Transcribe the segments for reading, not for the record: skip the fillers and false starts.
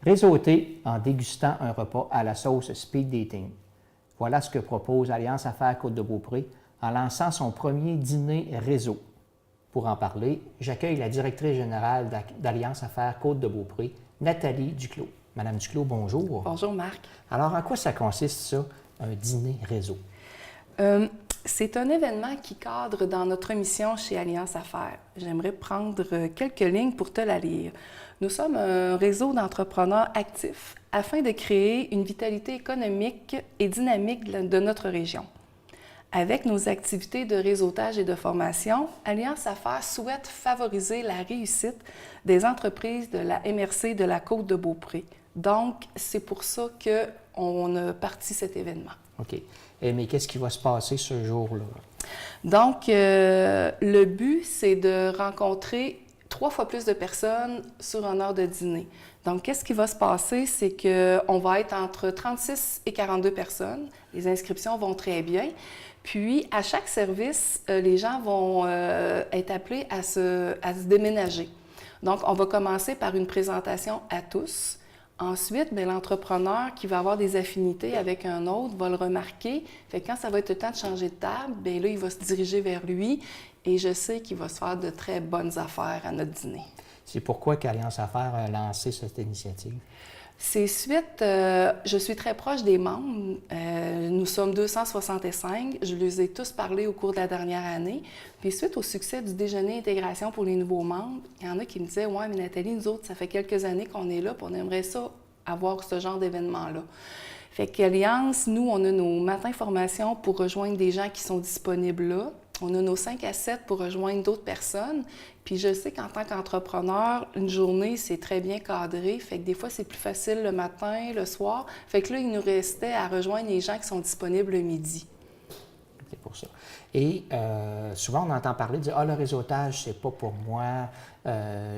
Réseauter en dégustant un repas à la sauce speed dating. Voilà ce que propose Alliance Affaires Côte-de-Beaupré en lançant son premier dîner réseau. Pour en parler, j'accueille la directrice générale d'Alliance Affaires Côte-de-Beaupré, Nathalie Duclos. Madame Duclos, bonjour. Bonjour, Marc. Alors, en quoi ça consiste, ça, un dîner réseau? C'est un événement qui cadre dans notre mission chez Alliance Affaires. J'aimerais prendre quelques lignes pour te la lire. Nous sommes un réseau d'entrepreneurs actifs afin de créer une vitalité économique et dynamique de notre région. Avec nos activités de réseautage et de formation, Alliance Affaires souhaite favoriser la réussite des entreprises de la MRC de la Côte-de-Beaupré. Donc, c'est pour ça qu'on a parti cet événement. OK. Mais qu'est-ce qui va se passer ce jour-là? Donc, le but, c'est de rencontrer 3 fois plus de personnes sur une heure de dîner. Donc, qu'est-ce qui va se passer? C'est qu'on va être entre 36 et 42 personnes. Les inscriptions vont très bien. Puis, à chaque service, les gens vont être appelés à se déménager. Donc, on va commencer par une présentation à tous. Ensuite, l'entrepreneur qui va avoir des affinités avec un autre va le remarquer. Fait que quand ça va être le temps de changer de table, bien là, il va se diriger vers lui et je sais qu'il va se faire de très bonnes affaires à notre dîner. C'est pourquoi qu'Alliance Affaires a lancé cette initiative? C'est suite, je suis très proche des membres. Nous sommes 265. Je les ai tous parlé au cours de la dernière année. Puis suite au succès du déjeuner intégration pour les nouveaux membres, il y en a qui me disaient « Ouais, mais Nathalie, nous autres, ça fait quelques années qu'on est là, puis on aimerait ça, avoir ce genre d'événement-là. » Fait qu'Alliance, nous, on a nos matins formations pour rejoindre des gens qui sont disponibles là. On a nos 5 à 7 pour rejoindre d'autres personnes. Puis je sais qu'en tant qu'entrepreneur, une journée, c'est très bien cadré. Fait que des fois, c'est plus facile le matin, le soir. Fait que là, il nous restait à rejoindre les gens qui sont disponibles le midi. C'est pour ça. Et souvent, on entend parler de dire « Ah, le réseautage, c'est pas pour moi,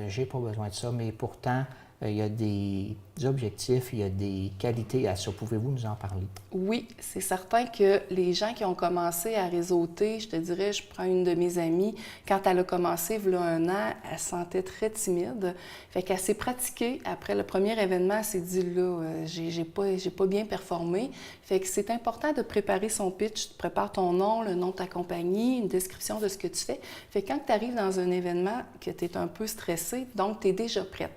j'ai pas besoin de ça. » Mais pourtant, il y a des objectifs, il y a des qualités à ça. Pouvez-vous nous en parler? Oui, c'est certain que les gens qui ont commencé à réseauter, je te dirais, je prends une de mes amies, quand elle a commencé, il y a 1 an, elle se sentait très timide. Fait qu'elle s'est pratiquée. Après le premier événement, elle s'est dit, là, j'ai pas bien performé. Fait que c'est important de préparer son pitch. Tu prépares ton nom, le nom de ta compagnie, une description de ce que tu fais. Fait que quand tu arrives dans un événement, que tu es un peu stressé, donc tu es déjà prête.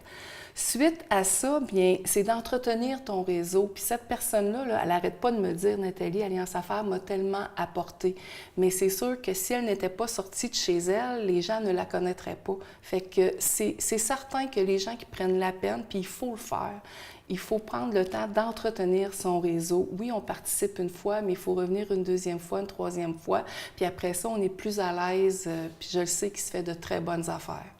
Suite à ça, bien, c'est d'entretenir ton réseau. Puis cette personne-là, là, elle n'arrête pas de me dire, Nathalie, Alliance Affaires m'a tellement apporté. Mais c'est sûr que si elle n'était pas sortie de chez elle, les gens ne la connaîtraient pas. Fait que c'est certain que les gens qui prennent la peine, puis il faut le faire. Il faut prendre le temps d'entretenir son réseau. Oui, on participe une fois, mais il faut revenir une 2e fois, une 3e fois. Puis après ça, on est plus à l'aise. Puis je le sais qu'il se fait de très bonnes affaires.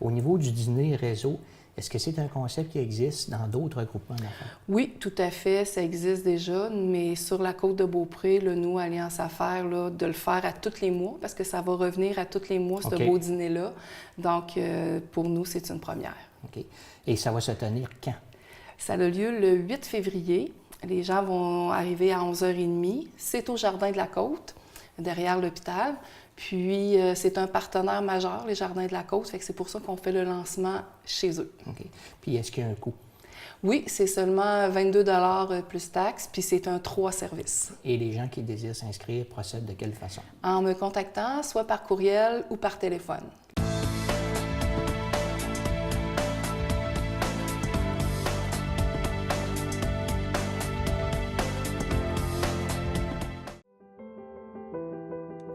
Au niveau du dîner réseau, est-ce que c'est un concept qui existe dans d'autres groupements d'affaires? Oui, tout à fait, ça existe déjà, mais sur la Côte-de-Beaupré, là, nous, Alliance Affaires, là, de le faire à tous les mois, parce que ça va revenir à tous les mois, ce beau dîner-là. Donc, pour nous, c'est une première. OK. Et ça va se tenir quand? Ça a lieu le 8 février. Les gens vont arriver à 11h30. C'est au Jardin de la Côte, derrière l'hôpital. Puis, c'est un partenaire majeur, les Jardins de la Côte, fait que c'est pour ça qu'on fait le lancement chez eux. OK. Puis, est-ce qu'il y a un coût? Oui, c'est seulement 22 $ plus taxes, puis c'est un 3 services. Et les gens qui désirent s'inscrire procèdent de quelle façon? En me contactant, soit par courriel ou par téléphone.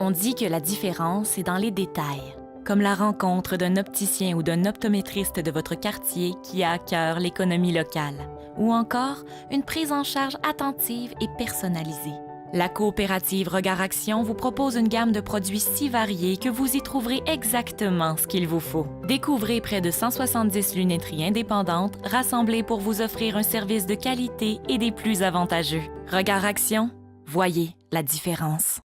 On dit que la différence est dans les détails, comme la rencontre d'un opticien ou d'un optométriste de votre quartier qui a à cœur l'économie locale, ou encore une prise en charge attentive et personnalisée. La coopérative Regard Action vous propose une gamme de produits si variés que vous y trouverez exactement ce qu'il vous faut. Découvrez près de 170 lunetteries indépendantes rassemblées pour vous offrir un service de qualité et des plus avantageux. Regard Action, voyez la différence.